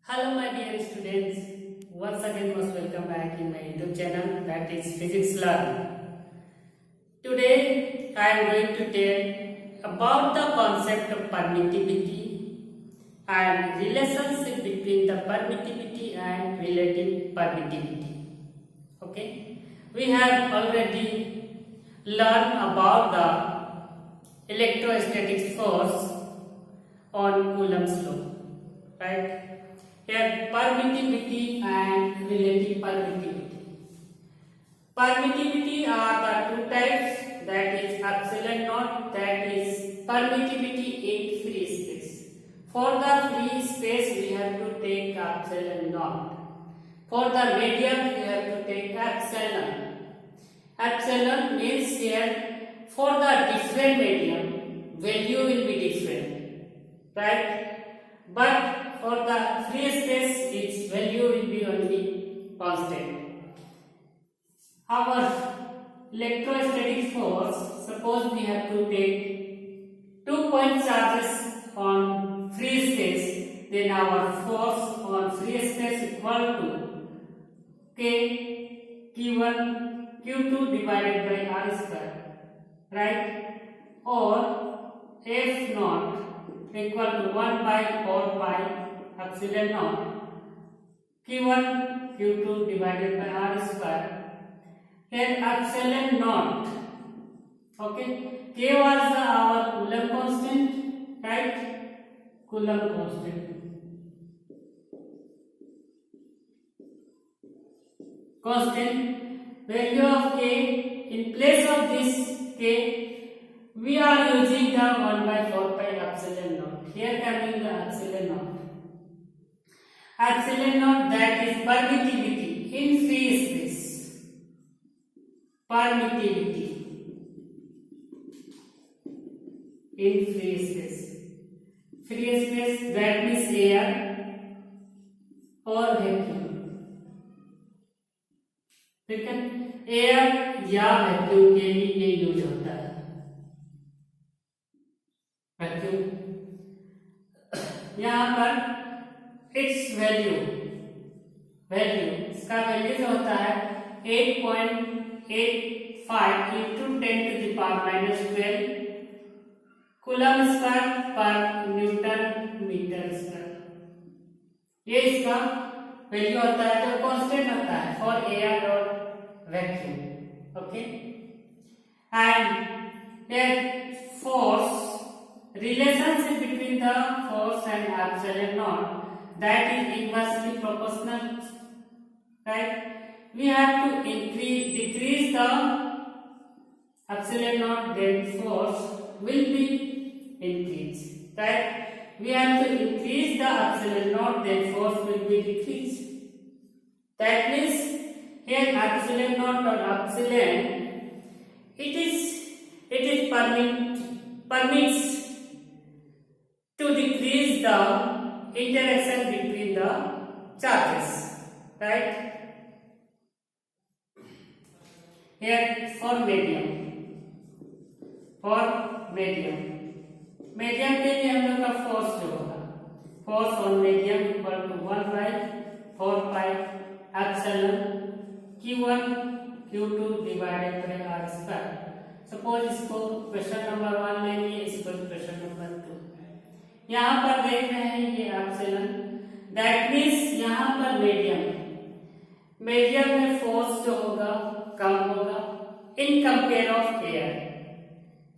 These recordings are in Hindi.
Hello, my dear students. Once again, most welcome back in my YouTube channel, that is Physics Learn. Today, I am going to tell about the concept of permittivity and relationship between the permittivity and relative permittivity. Okay, we have already learned about the electrostatic force on Coulomb's law, right? Here, permittivity and relative permittivity. Permittivity are the two types, that is epsilon naught, that is permittivity in free space. For the free space, we have to take epsilon naught. For the medium, we have to take epsilon. Epsilon means here for the different medium, value will be different, right? But for the free space, its value will be only constant. Our electrostatic force, suppose we have to take 2-point charges on free space, then our force on free space equal to K Q1 Q2 divided by R square, right? Or F naught equal to 1 by 4 pi epsilon naught Q1 Q2 divided by R square. Here epsilon naught, okay, K was our Coulomb constant, right? Coulomb constant value of K. In place of this K, we are using the 1 by 4 pi epsilon naught. Here coming the epsilon naught. Epsilon naught, that is permittivity in free space. Permittivity in free space. Free space, that means air or vacuum. ठीक है, एयर या वैक्यूम के लिए ये यूज होता है, वैक्यूम। यहाँ पर इट्स वैल्यू इसका वैल्यू जो होता है 8.85 इंटू 10⁻⁻12 कूलम स्क्वायर पर न्यूटन मीटर स्क्वायर। ये इसका वैल्यू होता है जो कांस्टेंट होता है फॉर एयर और vacuum, okay. And their force, relationship between the force and epsilon naught, that is inversely proportional, right? We have to decrease the epsilon naught, then force will be increased, right? We have to increase the epsilon naught, then force will be decreased. That means here epsilon naught or epsilon, it is permits to decrease the interaction between the charges, right? Here for medium के लिए हम लोग का फोर्स जो होगा, force on medium equal to 1 by 4 pi epsilon Q1 Q2 divided by R square. Suppose इसको क्वेश्चन नंबर 1 लेंगे, इसको क्वेश्चन नंबर 2। यहाँ पर देख रहे हैं ये एप्सिलॉन, दैट मींस यहाँ पर मीडियम में फोर्स जो होगा कम होगा in compare of air.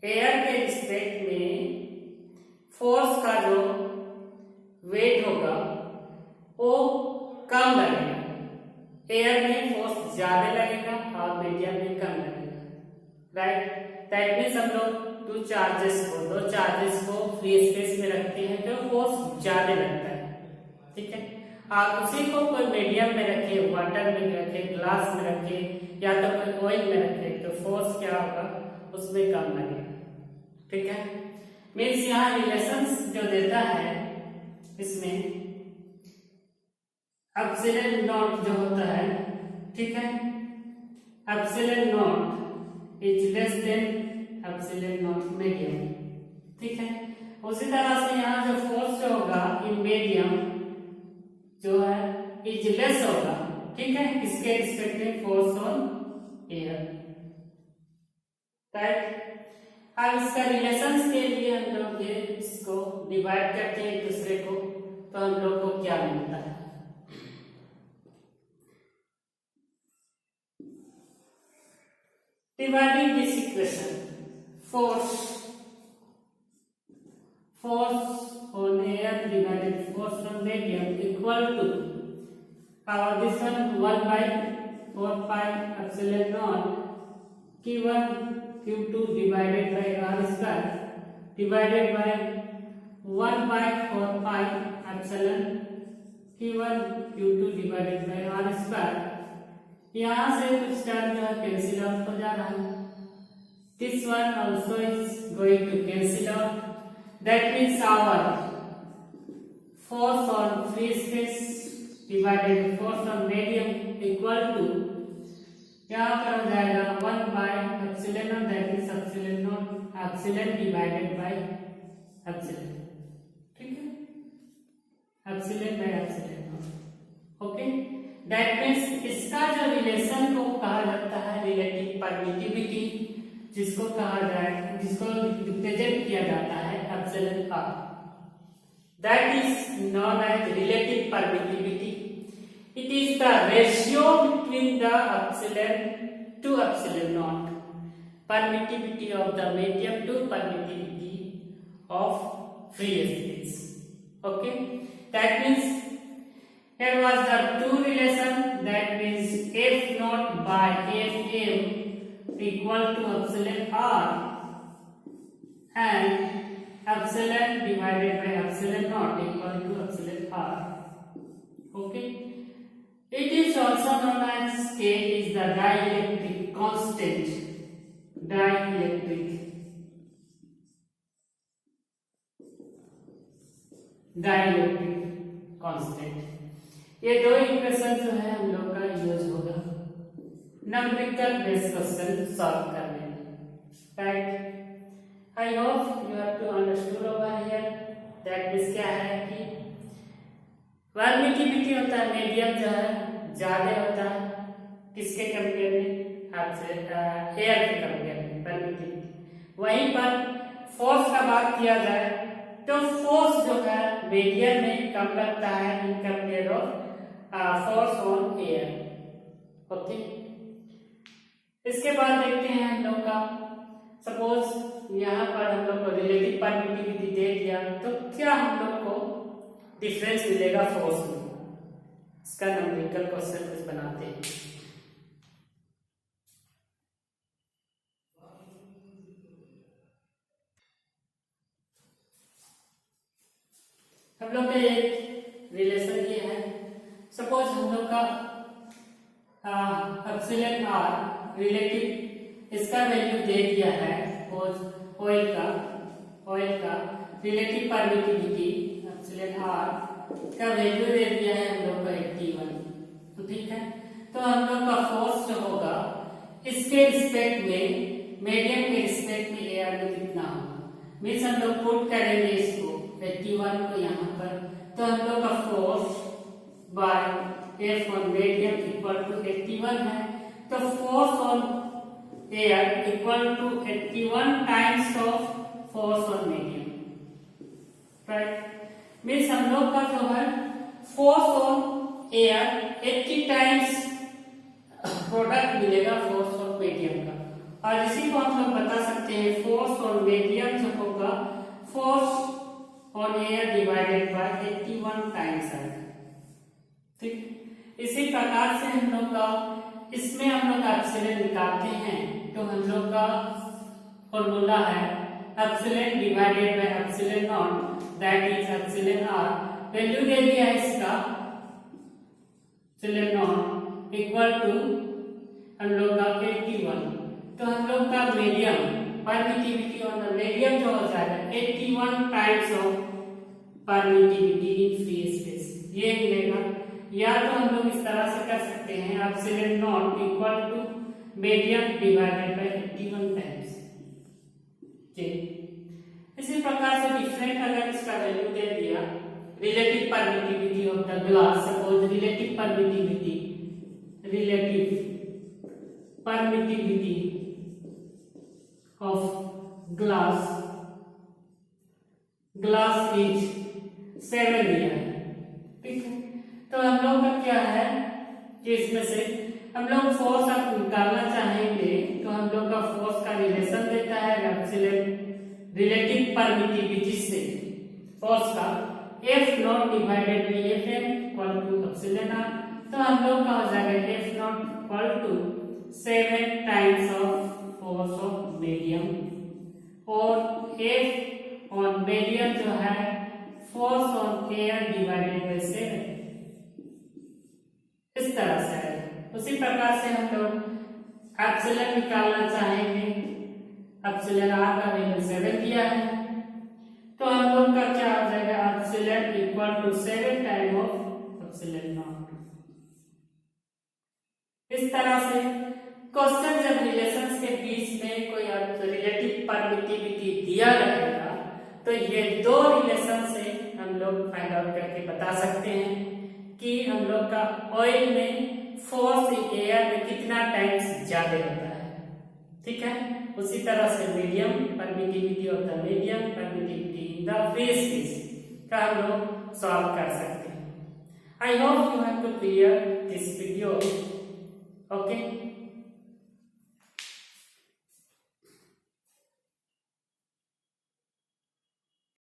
Air के रिस्पेक्ट में फोर्स का जो वेट होगा वो कम लगेगा, एयर में फोर्स ज्यादा लगेगा और मीडियम में कम लगेगा, राइट? दैट मींस हम लोग दो चार्जेस को फ्री स्पेस में रखते हैं तो फोर्स ज्यादा लगता है, ठीक है। आप उसी को कोई मीडियम में रखे, वाटर में रखे, ग्लास में रखे या तो कोई ऑयल में रखे तो फोर्स क्या होगा, उसमें कम लगेगा, ठीक है। मीन्स यहाँ रिलेशंस जो देता है इसमें एप्सिलॉन नॉट जो होता है, ठीक है, epsilon not is less than epsilon not medium, ठीक है। उसी तरह से यहाँ जो फोर्स जो होगा इन मीडियम ठीक है, किसके रिस्पेक्ट में? Force on air, right. अब इसका रिलेशंस के लिए हम लोग ये इसको डिवाइड करते हैं एक दूसरे को, तो हम लोग को क्या मिलता है? Dividing this equation, force on air divided force on medium equal to this one 1 by 4 pi epsilon naught Q1 Q2 divided by R square divided by 1 by 4 pi epsilon Q1 Q2 divided by R square। यहाँ से कुछ टर्म जो है कैंसिल आउट हो जा रहा है। This one also is going to cancel out. That means our force on free space divided force on medium equal to, यहाँ पर हो जाएगा 1 by epsilon naught, that is epsilon naught epsilon divided by epsilon, ठीक है, epsilon by epsilon naught। Okay, that means इसका जो रिलेशन को कहा जाता है रिलेटिव परमिटिविटी, जिसको कहा जाए, जिसको रिप्रेजेंट किया जाता है epsilon R, that is known as relative permittivity. It is the ratio between the epsilon to epsilon naught, permittivity of the medium to permittivity of free space. Okay, that means here was the two relation, that means F naught by Fm equal to epsilon r and epsilon divided by epsilon naught equal to epsilon r. Okay, it is also known as K is the dielectric constant, dielectric constant। ये दो इक्वेशन जो है हम लोग का यूज होगा न्यूमेरिकल बेस क्वेश्चन सॉल्व करने में, right. I hope you have to understood over here that means क्या है कि परमिटिविटी होता है मीडियम जो है ज्यादा होता है किसके कंपेयर में? एयर के कंपेयर में परमिटिविटी। वहीं पर फोर्स का बात किया जाए तो फोर्स जो है मीडियम में कम लगता है in compare of force on air. Okay, इसके बाद देखते हैं हम लोग का, सपोज यहाँ पर हम लोग को रिलेटिव परमिटिविटी दे दिया तो क्या हम लोग को डिफरेंस मिलेगा फोर्स में? इसका न्यूमेरिकल क्वेश्चन कुछ बनाते हैं। हम लोग का एक रिलेशन ये है, सपोज हम लोग का एप्सिलॉन आर रिलेटिव, इसका वैल्यू दे दिया है ऑयल का रिलेटिव परमिटिविटी एप्सिलॉन आर का वैल्यू दे दिया है हम लोग को 81, तो ठीक है। तो हम लोग का फोर्स जो होगा इसके रिस्पेक्ट में मीडियम के रिस्पेक्ट में एयर में कितना होगा, मीन्स हम लोग पुट करेंगे इसको 81 को यहाँ पर, तो हम लोग का force by F on medium equal to 81 है, तो force on air equal to 81 times of force on medium, right. Means हम लोग का जो है force on air 80 times product मिलेगा फोर्स ऑन मीडियम का, और इसी को हम लोग बता सकते हैं फोर्स ऑन मीडियम जो होगा force on air divided by 81 times है, ठीक। इसी प्रकार से हम लोग का इसमें हम लोग एप्सिलॉन निकालते हैं, तो हम लोग का फॉर्मूला है epsilon divided by epsilon not, that is epsilon r. Value दे दिया है इसका एप्सिलॉन नॉट इक्वल टू हम लोग का 81, तो हम लोग का medium permittivity on the medium जो हो जाएगा 81 times of permittivity in free space, ये मिलेगा। या तो हम लोग इस तरह से कर सकते हैं epsilon naught equal to medium divided by 81 times, ठीक। इसी प्रकार से डिफरेंट अगर इसका वैल्यू दे दिया relative permittivity of the glass, suppose relative permittivity relative permittivity of glass is 7 दिया है, ठीक है। तो हम लोग का क्या है कि इसमें से हम लोग फोर्स आप निकालना चाहेंगे तो हम लोग का फोर्स का रिलेशन देता है रिलेटिव परमिटिविटी से फोर्स का F naught divided by Fm equal to epsilon r। तो हम लोग का हो जाएगा F naught equal to 7 times of force of medium, और F ऑन मीडियम जो है force on air divided by 7, इस तरह से है। उसी प्रकार से हम लोग एप्सिलॉन निकालना चाहेंगे, एप्सिलॉन r का वैल्यू 7 दिया है, तो हम लोग का क्या हो जाएगा epsilon equal to 7 time of epsilon naught. इस तरह से क्वेश्चन जब रिलेशंस के बीच में कोई रिलेटिव परमिटिविटी दिया रहेगा तो ये दो रिलेशन से हम लोग फाइंड आउट करके बता सकते हैं कि हम लोग का ऑयल में फोर्स इन एयर में कितना टाइम्स ज्यादा होता है, ठीक है। उसी तरह से medium permittivity of the medium permittivity in the free space का हम लोग सॉल्व कर सकते हैं। I hope you have to clear this video. Okay.